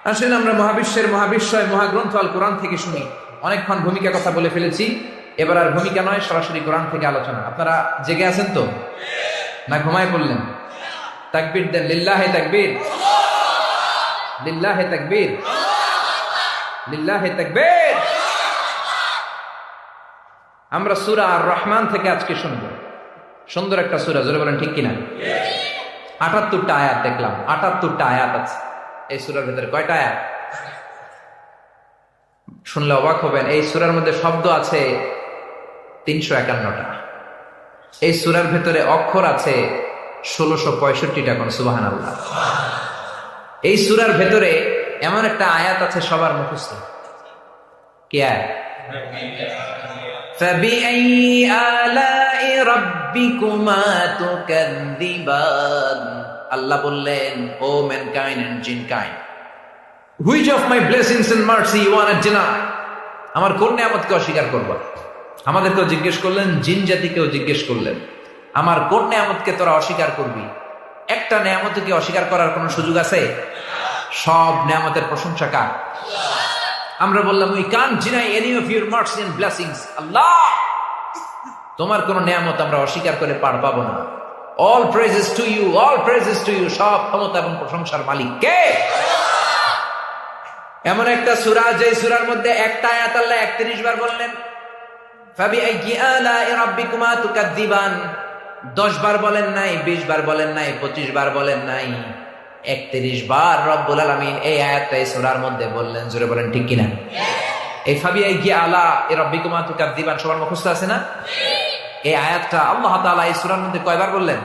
আসলে আমরা মহাবিশ্বের মহাবিশ্বয় মহাগ্রন্থ আল কোরআন থেকে শুনি। অনেকক্ষণ ভূমিকা কথা বলে ফেলেছি, এবার আর ভূমিকা নয়, সরাসরি কোরআন থেকে আলোচনা। আপনারা জেগে আছেন তো, না ঘুমায় পড়লেন? তাকবীর দেন, লিল্লাহে তাকবীর, লিল্লাহে তাকবীর, লিল্লাহে তাকবীর। আমরা সূরা আর রহমান থেকে আজকে শুনব। সুন্দর একটা সূরা, জোরে বলেন ঠিক কিনা? ৭৮টা আয়াত দেখলাম, ৭৮টা আয়াত আছে এই সূরার ভিতরে। কয়টা আয়াত? শুনলে অবাক হবেন, এই সূরার মধ্যে শব্দ আছে ৩৫১টা। এই সূরার ভিতরে অক্ষর আছে ১৬৬৫টা। কোন সুবহানাল্লাহ। এই সূরার ভেতরে এমন একটা আয়াত আছে সবার মুখস্থ। কি আয়াত? فَبِأَيِّ آلَاءِ رَبِّكُمَا تُكَذِّبَانِ। আল্লাহ বললেন, O mankind and jinnkind, which of my blessings and mercy you want to deny? আমার কোন নিয়ামতকে অস্বীকার করবা? আমাদেরকেও জিজ্ঞেস করলেন, জিন জাতিকেও জিজ্ঞেস করলেন, আমার কোন নিয়ামতকে তোরা অস্বীকার করবি? একটা নিয়ামতকে কি অস্বীকার করার কোনো সুযোগ আছে? সব নিয়ামতের প্রশংসা কার? আমরা বললাম, we can't deny any of your mercy and blessings. আল্লাহ, তোমার কোন নিয়ামত আমরা অস্বীকার করে পার পাবো না। all praises to you, all praises to you। সব ক্ষমতা এবং প্রশংসার মালিক কে? এমন একটা সূরা, যে সূরার মধ্যে একটা আয়াত আল্লাহ ৩১ বার বললেন, ফাবিআইয়ি আলাኢ রাব্বিকুমা তুকাযযিবান। ১০ বার বলেন নাই, ২০ বার বলেন নাই, ২৫ বার বলেন নাই, ৩১ বার রব্বুল আলামিন এই আয়াতটা এই সূরার মধ্যে বললেন। জোরে বলেন ঠিক কিনা? এই ফাবিআইয়ি আলাঈ রাব্বিকুমা তুকাযযিবান সবার মুখস্থ আছে না? এই আয়াতটা আল্লাহ তাআলা এই সূরার মধ্যে কয়বার বললেন?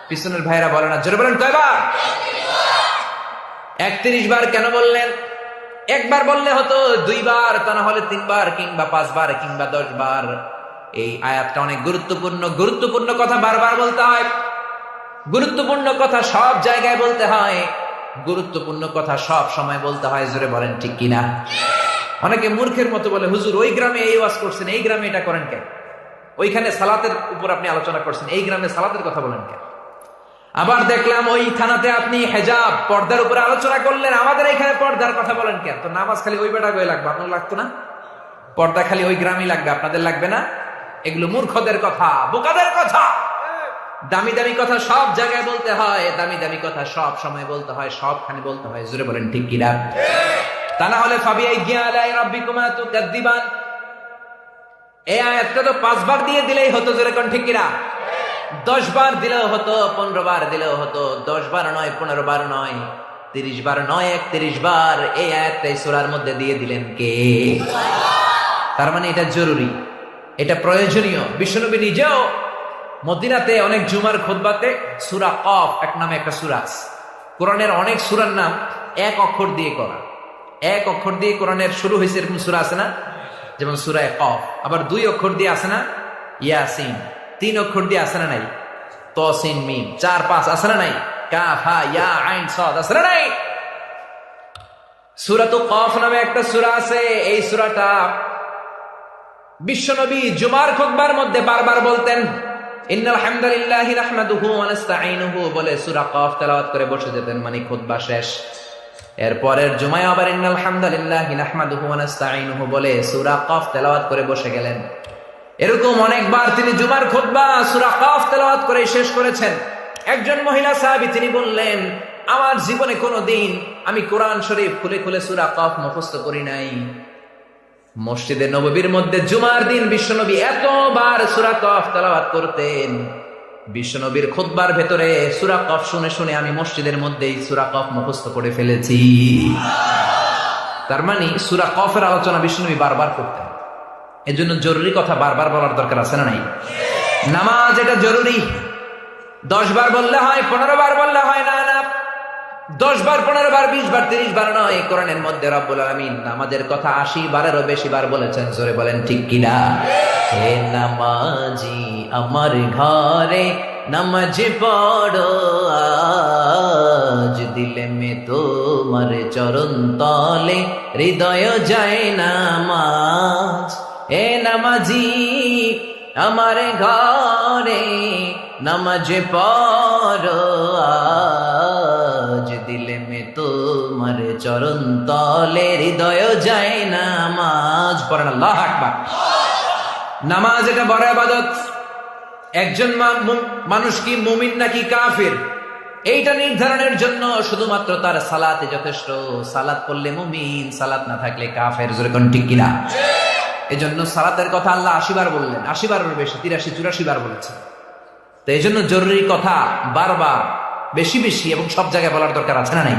পিছনের ভাইরা বলে না, জোরে বলেন কয়বার? ৩১ বার। কেন বললেন? একবার বললে হতো, ২ বার, তা না হলে ৩ বার কিংবা ৫ বার কিংবা ১০ বার। এই আয়াতটা অনেক গুরুত্বপূর্ণ। গুরুত্বপূর্ণ কথা বারবার বলতে হয়, গুরুত্বপূর্ণ কথা সব জায়গায় বলতে হয়, গুরুত্বপূর্ণ কথা সব সময় বলতে হয়। জোরে বলেন ঠিক কিনা? অনেকে মূর্খের মতো বলে, হুজুর ওই গ্রামে এই ওয়াজ করছেন, এই গ্রামে এটা করেন কেন? ওইখানে সালাতের উপর আপনি আলোচনা করছেন, এই গ্রামে সালাতের কথা বলেন কেন? আবার দেখলাম ওই থানাতে আপনি হেজাব পর্দার উপরে আলোচনা করলেন, আমাদের এখানে পর্দার কথা বলেন কেন? তো নামাজ খালি ওই বেটা গয়ে লাগবে, আপনার লাগতো না? পর্দা খালি ওই গ্রামই লাগবে, আপনাদের লাগবে না? এগুলো মূর্খদের কথা, বোকাদের কথা। দামি দামি কথা সব জায়গায় বলতে হয়, দামি দামি কথা সব সময় বলতে হয়, সবখানে বলতে হয়। জোরে বলেন ঠিক কিনা? তা না হলে ফাবিআইয়ি আলাঈ রাব্বিকুমা তুকাযযিবান, এই আয়াতটা তো ৫ বার দিয়ে দিলেই হতো। জোরে কোন ঠিক কিনা? ১০ বার দিলেও হতো, ১৫ বার দিলেও হতো। ১০ বার নয়, ১৫ বার নয়, ৩০ বার নয়, ৩১ বার এই আয়াতটা এই সূরার মধ্যে দিয়ে দিলেন কে? তার মানে এটা জরুরি, এটা প্রয়োজনীয়। বিশ্বনবী নিজেও মদিনাতে অনেক জুমার খুতবাতে সূরা কফ এক নামে একটা সূরা আছে। কোরআনের অনেক সূরার নাম এক অক্ষর দিয়ে করা। এক অক্ষর দিয়ে কোরআনের শুরু হয়েছে, এরকম সূরা আছে না? যেমন সূরা কফ। আবার ২ অক্ষর দিয়ে আছে না? ইয়াসিন। ৩ অক্ষর দিয়ে আছে না নাই? তসিন মিম। ৪ ৫ আছে না নাই? কাফ হা ইয়া আইন সাদ আছে না নাই? সূরাতুল কফ নামে একটা সূরা আছে। এই সূরাটা বিশ্বনবী জুমার খুতবার মধ্যে বারবার বলতেন। ইন্নাল হামদালিল্লাহি নাহমাদুহু ওয়া নাস্তাঈনুহু বলে সূরা কফ তেলাওয়াত করে বসে যেতেন, মানে খুতবা শেষ। এরপরের জুমায় আবার ইন্নাল হামদালিল্লাহি নাহমাদুহু ওয়া নাস্তাঈনুহু বলে সূরা কফ তেলাওয়াত করে বসে গেলেন। এরকম অনেকবার তিনি জুমার খুতবা সূরা কফ তেলাওয়াত করে শেষ করেছেন। একজন মহিলা সাহাবী তিনি বললেন, আমার জীবনে কোনোদিন আমি কোরআন শরীফ খুলে খুলে সূরা কফ মুখস্থ করি নাই। মসজিদে নববীর মধ্যে জুমার দিন বিশ্বনবী এতবার সূরা কফ তেলাওয়াত করতেন, বিশ্বনবীর খুতবার ভেতরে সূরা কফ শুনে শুনে আমি মসজিদের মধ্যেই সূরা কফ মুখস্থ করে ফেলেছি। তার মানে সূরা কফের আলোচনা বিশ্বনবী বারবার করতেন। এজন্য জরুরি কথা বারবার বলার দরকার আছে না নাই? নামাজ এটা জরুরি। ১০ বার বললে হয়, ১৫ বার বললে হয় না। না, ১০ বার, ১৫ বার, ২০ বার, ৩০ বার নয়। কোরআনের মধ্যে রব্বুল আলামিন নামাজের কথা ৮০ বারেরও বেশি বার বলেছেন। জোরে বলেন ঠিক কিনা? হে নামাজি আমার ঘরে নামাজ পড়ো আজ, দিলে মে তোমার চরণ তলে হৃদয় যায় নামাজ। হে নামাজি আমার ঘরে নামাজ পড়ো আজ, দিলে মে প্রেমে তোমার চরণ তলে হৃদয় যায় নামাজ পড়েন আল্লাহু আকবার। নামাজ এটা বড় ইবাদত। একজন মানুষ কি মুমিন নাকি কাফির এইটা নির্ধারণের জন্য শুধুমাত্র তার সালাতে যথেষ্ট। সালাত পড়লে মুমিন, সালাত না থাকলে কাফের। জোরে কোন ঠিক কিনা? এজন্য সালাতের কথা আল্লাহ 80 বার বললেন, 80 বারের বেশি, 83-84 বার বলেছেন। তো এই জন্য জরুরি কথা বারবার বেশি বেশি এবং সব জায়গায় বলার দরকার আছে না নাই?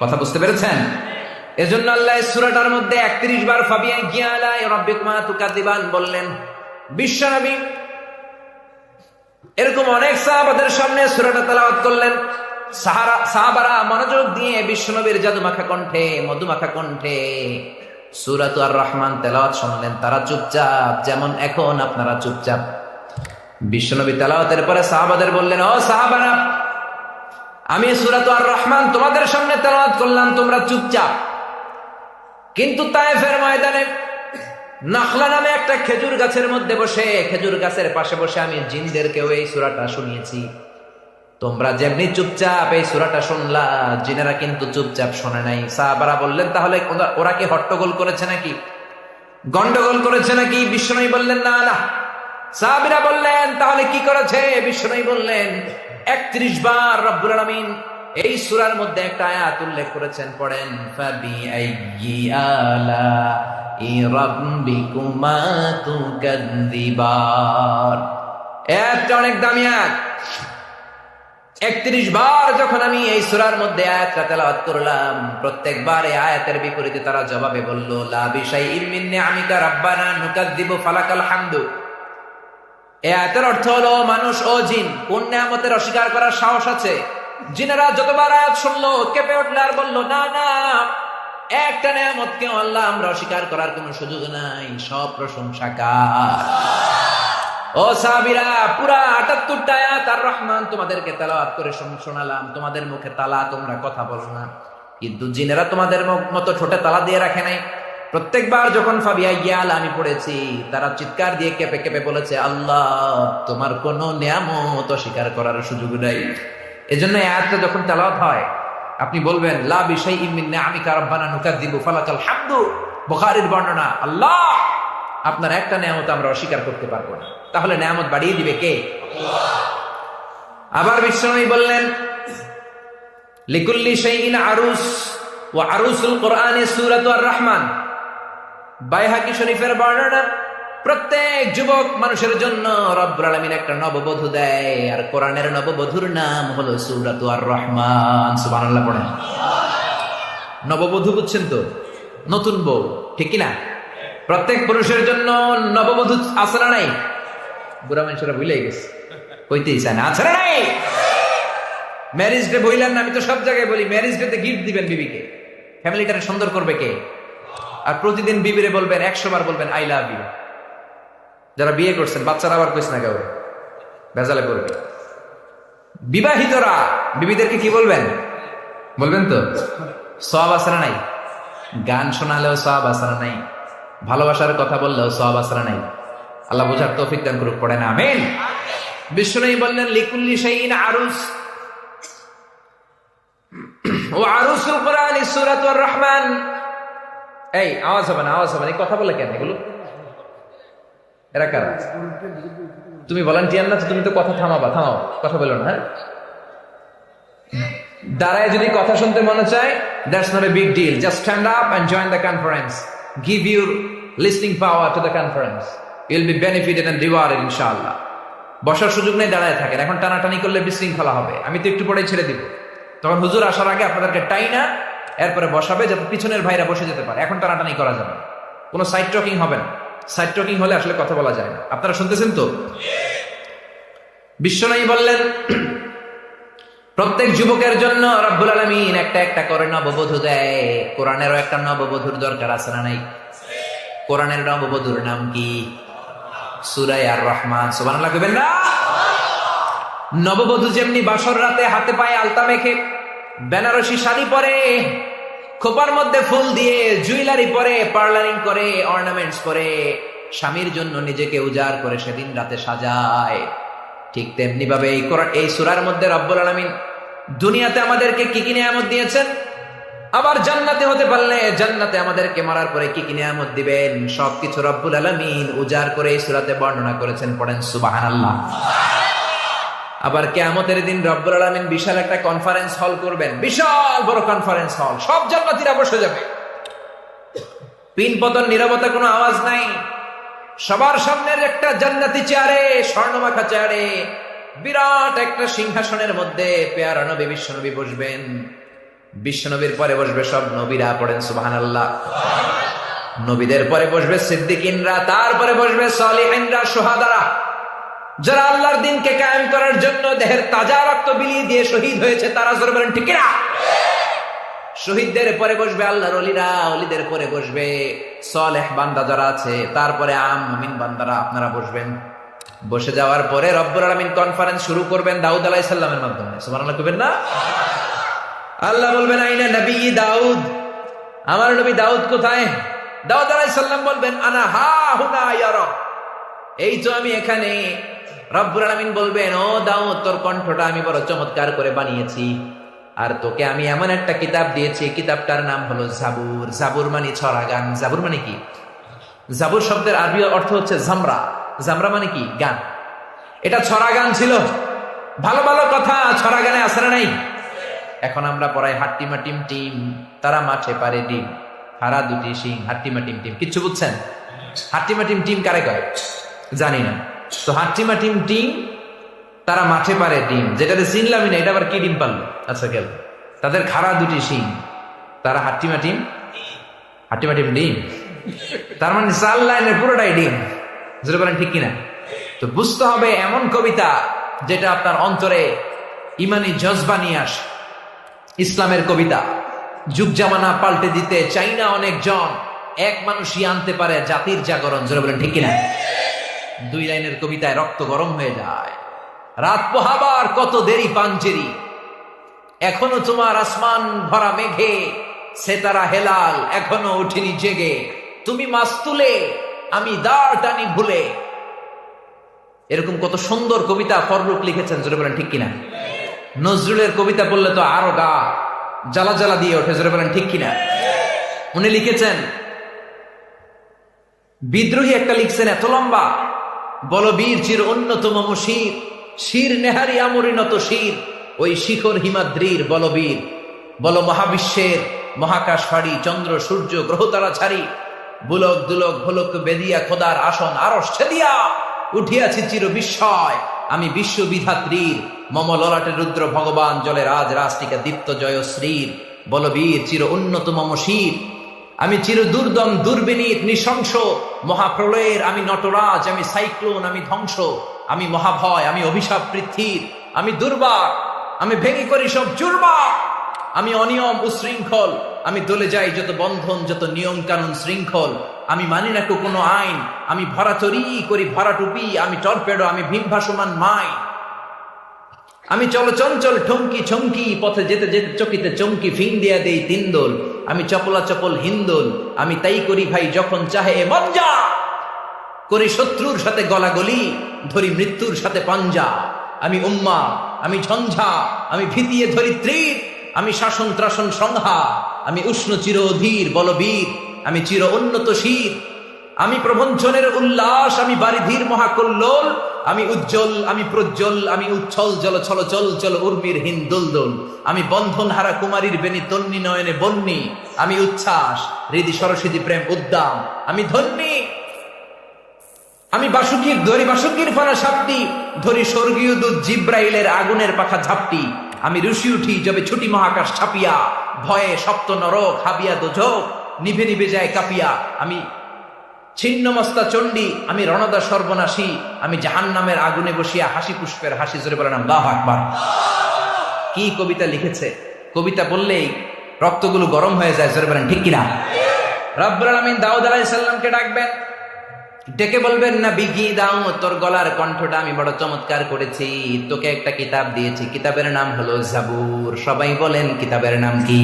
কথা বুঝতে পেরেছেন? এজন্য আল্লাহ সূরাটার মধ্যে 31 বার ফাবিআইয়ি আলাই রাব্বিকুমা তুকাযিবান বললেন। বিশ্বনবী এরকম অনেক সাহাবাদের সামনে সূরাটা তেলাওয়াত করলেন। সাহাবারা মনোযোগ দিয়ে বিশ্বনবীর জাদুমাখা কণ্ঠে, মধুমাখা কণ্ঠে সূরাতুর আর রহমান তেলাওয়াত শুনলেন। তারা চুপচাপ, যেমন এখন আপনারা চুপচাপ। বিশ্বনবী তেলাওয়াতের পরে সাহাবাদের বললেন, ও সাহাবারা, আমি সূরাতুর আর রহমান তোমাদের সামনে তেলাওয়াত করলাম, তোমরা চুপচাপ। কিন্তু তায়েফের ময়দানে নাখলা নামে একটা খেজুর গাছের মধ্যে বসে, খেজুর গাছের পাশে বসে আমি জিনদেরকেও এই সূরাটা শুনিয়েছি। তোমরা যেমনি চুপচাপ এই সূরাটা শুনলা, জিনেরা কিন্তু চুপচাপ শোনে নাই। সাহাবারা বললেন, তাহলে ওরা কি হট্টগোল করেছে নাকি, গন্ডগোল করেছে নাকি? বিশ্বনবী বললেন, না না। সাহাবীরা বললেন, তাহলে কি করেছে? বিশ্বনবী বললেন, 31 বার রব্বুল আলামিন এই সূরার মধ্যে একটা আয়াত উল্লেখ করেছেন, পড়েন, ফাবিআইয়ি আলাই রাব্বিকুমা তুকাযিবান। এটা অনেক দামি আয়াত। 31 বার যখন আমি এই সূরার মধ্যে আয়াতটা তেলাওয়াত করলাম, প্রত্যেকবার এই আয়াতের বিপরীতে তারা জবাবে বলল, লা বিশাইইম মিন নিআমিকা রাব্বানা নুকাযযিবু ফালাকাল হামদু। এই আয়াতের অর্থ হলো, মানুষ ও জিন কোন নিয়ামতের অস্বীকার করার সাহস আছে? জিনেরা যতবার আয়াত শুনলো কেঁপে উঠলো আর বলল, না না, একটা নিয়ামতকে আল্লাহ আমরা অস্বীকার করার কোনো সুযোগ নাই, সব প্রশংসা কার। ও সাহাবীরা, পুরা 78টা আয়াত আর রহমান তোমাদেরকে তেলাওয়াত করে শোনালাম, তোমাদের মুখে তালা, তোমরা কথা বলো না। কিন্তু জিনেরা তোমাদের মতো ঠোঁটে তালা দিয়ে রাখে নাই। প্রত্যেকবার যখন ফাবিআইয়ি আলা আমি পড়েছি, তারা চিৎকার দিয়ে কেঁপে কেঁপে বলেছে, আল্লাহ তোমার কোনো নিয়ামত অস্বীকার করার সুযোগ নাই। এজন্য এই আয়াতটা যখন তেলাওয়াত হয়, আপনি বলবেন, লা বিশাইইম মিন নিআমিকা রাব্বানা নুকাযযিবু ফালাকাল হামদু। বুখারীর বর্ণনা, আল্লাহ আপনার একটা নিয়ামত আমরা অস্বীকার করতে পারবো না। তাহলে নিয়ামত বাড়িয়ে দিবে কে? আল্লাহ। আবার বিশ্বনবী বললেন, লিকুল্লি শাইইন আরুস ওয়া আরুসুল কোরআনে সূরাতুর আর রহমান। বাইহাকি শরীফের বর্ণনা, প্রত্যেক যুবক মানুষের জন্য রব্বুল আলামিন একটা নববধূ দেয়, আর কোরআনের নববধূর নাম হলো সূরাতুর আর রহমান। সুবহানাল্লাহ পড়েন। নববধূ বুঝছেন তো? নতুন বউ, ঠিক কিনা? প্রত্যেক পুরুষের জন্য নববধূ আছে না নাই? বুড়া মানুষেরা ভুলেই গেছে, কইতেই চায় না, আছে না নাই? ম্যারেজ ডে বললেন না? আমি তো সব জায়গায় বলি, ম্যারেজ ডে তে গিফট দিবেন বিবিকে, ফ্যামিলিটারে সুন্দর করবে কে? আর প্রতিদিন বিবিরে বলবেন, 100 বার বলবেন আই লাভ ইউ। যারা বিয়ে করছেন, বাচ্চারা আবার কইস না কেউ, ভেজালে পড়বে। বিবাহিতরা বিবিদেরকে কি বলবেন? বলবেন তো? সওয়াব আছে না নাই? গান শোনালেও সওয়াব আছে না নাই? ভালোবাসার কথা বললেও সওয়াব আছে না নাই? আল্লাহ বুঝার তৌফিক দান করুক, পড়েন আমিন। বিশ্বনবী বললেন, লিকুল্লি শাইইন আরুস ও আরুসুল কোরআন সূরাতুর রহমান। এই আওয়াজ হবে না, আওয়াজ হবে না, এই কথা বলে কেন এগুলো? এরা কারা? তুমি ভলান্টিয়ার না, তুমি তো কথা থামাবা, থামাও, কথা বলো না। হ্যাঁ, দাঁড়ায় যদি কথা শুনতে মনে চায়, that's not a big deal, just stand up and join the conference, give your listening power to the conference, you'll be benefited and rewarded inshallah. বসার সুযোগ নেই, দাঁড়ায় থাকেন। এখন টানাটানি করলে বিশৃঙ্খলা হবে। আমি তো একটু পরেই ছেড়ে দিব, তখন হুজুর আসার আগে আপনাদেরকে টাইনা এরপরে বসাবে, যাতে পিছনের ভাইরা বসে যেতে পারে। এখন টানাটানি করা যাবে না, কোনো সাইড টকিং হবে না। সাইড টকিং হলে আসলে কথা বলা যায় না। আপনারা শুনতেছেন তো? বিশ্বনবী বললেন, প্রত্যেক যুবকের জন্য রব্বুল আলামিন একটা একটা করে নববধূ দেয়। কোরআনেরও একটা নববধূর দরকার আছে না নাই? কোরআনের নববধূর নাম কি? সূরা আর রহমান। সুবহানাল্লাহ কইবেন না? নববধূ যেমনি বাসর রাতে হাতে পায়ে আলতা মেখে, বেনারসি শাড়ি পরে, খোপার মধ্যে ফুল দিয়ে, জুয়েলারি পরে, পার্লারিং করে, অর্নামেন্টস করে, স্বামীর জন্য নিজেকে উজাড় করে সেদিন রাতে সাজায়, ঠিক তেমনি ভাবে এই সূরার মধ্যে রব্বুল আলামিন দুনিয়াতে আমাদেরকে কি কি নিয়ামত দিয়েছেন, আবার জান্নাতে হতে পারলে জান্নাতে আমাদেরকে মরার পরে কি কি নিয়ামত দিবেন, সবকিছু রব্বুল আলামিন উজাড় করে এই সূরাতে বর্ণনা করেছেন। পড়েন সুবহানাল্লাহ। আবার কিয়ামতের দিন রব্বুল আলামিন বিশাল একটা কনফারেন্স হল করবেন, বিশাল বড় কনফারেন্স হল, সব জান্নাতীরা বসে যাবে, পিন পতন নীরবতা, কোনো আওয়াজ নাই। সবার সামনের একটা জান্নাতি চেয়ারে, স্বর্ণমাখা চেয়ারে, বিরাট একটা সিংহাসনের মধ্যে পেয়ারা নবী বিশ্বনবী বসবেন। বিশ্বনবীর পরে বসবে সব নবীরা। পড়েন সুবহানাল্লাহ। নবীদের পরে বসবে সিদ্দিকিনরা, তারপরে বসবে সালিহিনরা, শুহাদারা, যারা আল্লাহর দিনকে কায়েম করার জন্য দেহের তাজা রক্ত বিলিয়ে দিয়ে শহীদ হয়েছে, তারা জোরে বলেন ঠিক কিনা। শহীদদের পরে বসবে আল্লাহর ওলিরা, ওলিদের পরে বসবে সালেহ বান্দা যারা আছে, তারপরে আম মুমিন বান্দারা, আপনারা বসবেন। বসে যাওয়ার পরে রব্বুল আলামিন কনফারেন্স শুরু করবেন দাউদ আলাইহিস সালামের মাধ্যমে। সুবহানাল্লাহ কইবেন না? আল্লাহ বলবেন আইনা নবী দাউদ, আমার নবী দাউদ কোথায়? দাউদ আলাইহিস সালাম বলবেন আনা হা হুনা ইয়া রব, এই তো আমি এখানে। রব্বুল আলামিন বলবেন ও দাউদ, তোর কণ্ঠটা আমি বড় চমৎকার করে বানিয়েছি, আর তোকে আমি এমন একটা কিতাব দিয়েছি, কিতাবটার নাম হলো জাবুর। জাবুর মানে ছড়া গান। জাবুর মানে কি? জাবুর শব্দের আরবি অর্থ হচ্ছে জামরা। জামরা মানে কি? গান। এটা ছড়া গান ছিল, ভালো ভালো কথা ছড়া গানে আছে না নাই? এখন আমরা পড়াই হাট্টিমা টিম টিম, তারা মাঠে পারে ডিম, হারা দুটি শিং, হাট্টিমা টিম টিম। কিচ্ছু বুঝছেন? হাট্টিমা টিম টিম কারে কয় জানি না। তো হাট্টিমা টিম টিম, তারা মাঠে পারে ডিম, যেটাতে চিনলামই না, এটা আবার কি ডিম পারলো? আচ্ছা গেল। তাদের খাড়া দুটি শিং, তারা হাট্টিমা টিম ডিম, তার মানে 4 লাইনের পুরোটাই ডিম। যেটা বলেন ঠিক কিনা? তো বুঝতে হবে এমন কবিতা যেটা আপনার অন্তরে ইমানি জজবা নিয়ে আসে, ইসলামের কবিতা। যুগ জামানা পাল্টে দিতে চাই না অনেকজন, এক মানুষই আনতে পারে জাতির জাগরণ। যেটা বলেন ঠিক কিনা? 2 লাইনের কবিতায় রক্ত গরম হয়ে যায়। রাত পোহাবার কত দেরি পাঞ্জেরি, এখনো তোমার আসমান ভরা মেঘে, সেতারা হেলাল এখনো উঠিনি জেগে, তুমি মাছ তুলে আমি দাঁড় টানি ভুলে। এরকম কত সুন্দর কবিতা ফররুখ লিখেছেন। জোরে বলেন ঠিক কিনা? নজরুলের কবিতা বললে তো আরো গা জ্বালা জ্বালা দিয়ে ওঠে। জোরে বলেন ঠিক কিনা? উনি লিখেছেন, বিদ্রোহী একটা লিখছেন এত লম্বা, বলবীর চির অন্যতম শির, শির নেহারি আমরিনত শির, ওই শিখর হিমাদ্রির বলবীর, বল মহাবিশ্বের মহাকাশ ফাড়ি, চন্দ্র সূর্য গ্রহ তারা ছাড়ি, বুলক দুলক ভোলক বেদিয়া খোদার আসন আরশ ছেদিয়া, উঠিয়াছি চির বিস্ময় আমি বিশ্ববিধাত্রীর, মম ললাটে রুদ্র ভগবান জলে রাজ রাষ্ট্রিকা দীপ্ত জয়শ্রীর, বলবীর চির উন্নত মম শির, আমি চির দুর্দম দুর্বিনীত নৃশংস, মহাপ্রলয়ের আমি নটরাজ, আমি সাইক্লোন, আমি ধ্বংস, আমি মহাভয়, আমি অভিশাপ পৃথিবীর, আমি দুর্বার, আমি ভেঙে করি সব চুরমার, আমি অনিয়ম উশৃঙ্খল, আমি দলে যাই যত বন্ধন, যত নিয়ম কানুন শৃঙ্খল, আমি মানি না কোনো আইন, আমি ভরাচরি করি ভরাটুপি, আমি টর্পেডো, আমি ভীম ভাসমান মাই, আমি চলচঞ্চল ঠমকি ছমকি, পথে যেতে যেতে চকিতে চমকি, ফিং দিয়া দেই 3 দোল, আমি চপলা চপল হিন্দোল, আমি তাই করি ভাই যখন চাহে মন যা, করি শত্রুর সাথে গলাগলি, ধরি মৃত্যুর সাথে পাঞ্জা, আমি উম্মা, আমি ঝঞ্ঝা, আমি ভিতিয়ে ধরি ত্রির, আমি শাসন ত্রাসন সংহা, আমি উষ্ণ চির অধীর বলবীর, আমি চির উন্নত শির, আমি প্রবঞ্চনের উল্লাস, আমি বারিধির মহাকল্লোল, আমি উজ্জ্বল, আমি প্রজ্জ্বল, আমি উচ্ছল জল ছল চল চল উর্মির হিন্দোল দোল, আমি বন্ধন হারা কুমারীর বেনি তন্নি নয়নে বন্নি, আমি উচ্ছ্বাস হৃদি সরস্বতী প্রেম উদ্দাম, আমি ধন্যী, আমি বাসুকীর ধরি বাসুকীর ফানা সাপটি, ধরি স্বর্গীয় দূত জিব্রাইলের আগুনের পাখা ঝাপটি, আমি রুশি উঠি যবে ছুটি মহাকাশ ছাপিয়া, ভয়ে সপ্ত নরক হাবিয়া দোজক, নিভে নিভে যায় কাপিয়া, আমি ছিন্নমস্তা চণ্ডী, আমি রণদা সর্বনাশী, আমি জাহান্নামের আগুনে বসিয়া হাসি পুষ্পের হাসি। জোরে বলেন আল্লাহু আকবার। কি কবিতা লিখেছে! কবিতা বললেই রক্তগুলো গরম হয়ে যায়। জোরে বলেন ঠিক কিনা? রব্বুল আলামিন দাউদ আলাইহিস সালামকে ডাকবেন, ডেকে বলবেন না বিগি দাউদ, তোর গলার কণ্ঠটা আমি বড় চমৎকার করেছি, তোকে একটা কিতাব দিয়েছি, কিতাবের নাম হলো জাবুর। সবাই বলেন কিতাবের নাম কি?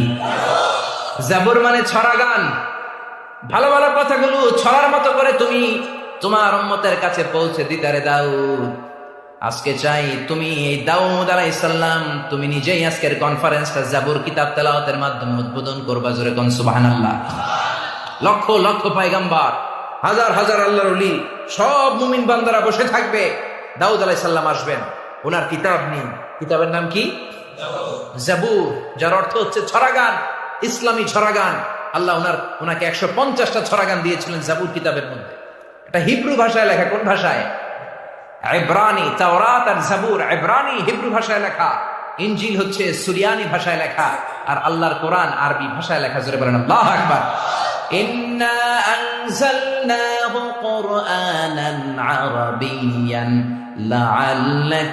জাবুর মানে ছড়া গান। ভালো ভালো কথাগুলো ছড়ার মতো করে তুমি তোমার উম্মতের কাছে পৌঁছে দিতে রে দাউদ। আজকে চাই তুমি এই দাউদ আলাইহিস সালাম তুমি নিজেই আজকের কনফারেন্সটা জাবুর কিতাব তেলাওয়াতের মাধ্যমে উদ্বোধন করবা, জোরে কোন সুবহানাল্লাহ। লক্ষ লক্ষ পয়গম্বর, হাজার হাজার আল্লাহর ওলি, সব মুমিন বান্দারা বসে থাকবে, দাউদ আলাইহিস সালাম আসবেন, ওনার কিতাব নিয়ে। কিতাবের নাম কি? জাবুর, যার অর্থ হচ্ছে ছড়াগান, ইসলামী ছড়াগান। আল্লাহ ওনাকে 150টা ছড়াগান দিয়েছিলেন জাবুর কিতাবের মধ্যে। এটা হিব্রু ভাষায় লেখা। কোন ভাষায়? ইব্রানি। তাওরাত আর জাবুর ইব্রানি, হিব্রু ভাষায় লেখা। ইনজিল হচ্ছে সুরিয়ানি ভাষায় লেখা, আর আল্লাহর কোরআন আরবি ভাষায় লেখা। জোরে বলেন আল্লাহু আকবার। ইন্না আনজালনাহু কুরআনান আরাবিয়্যান লাআল্লাকুম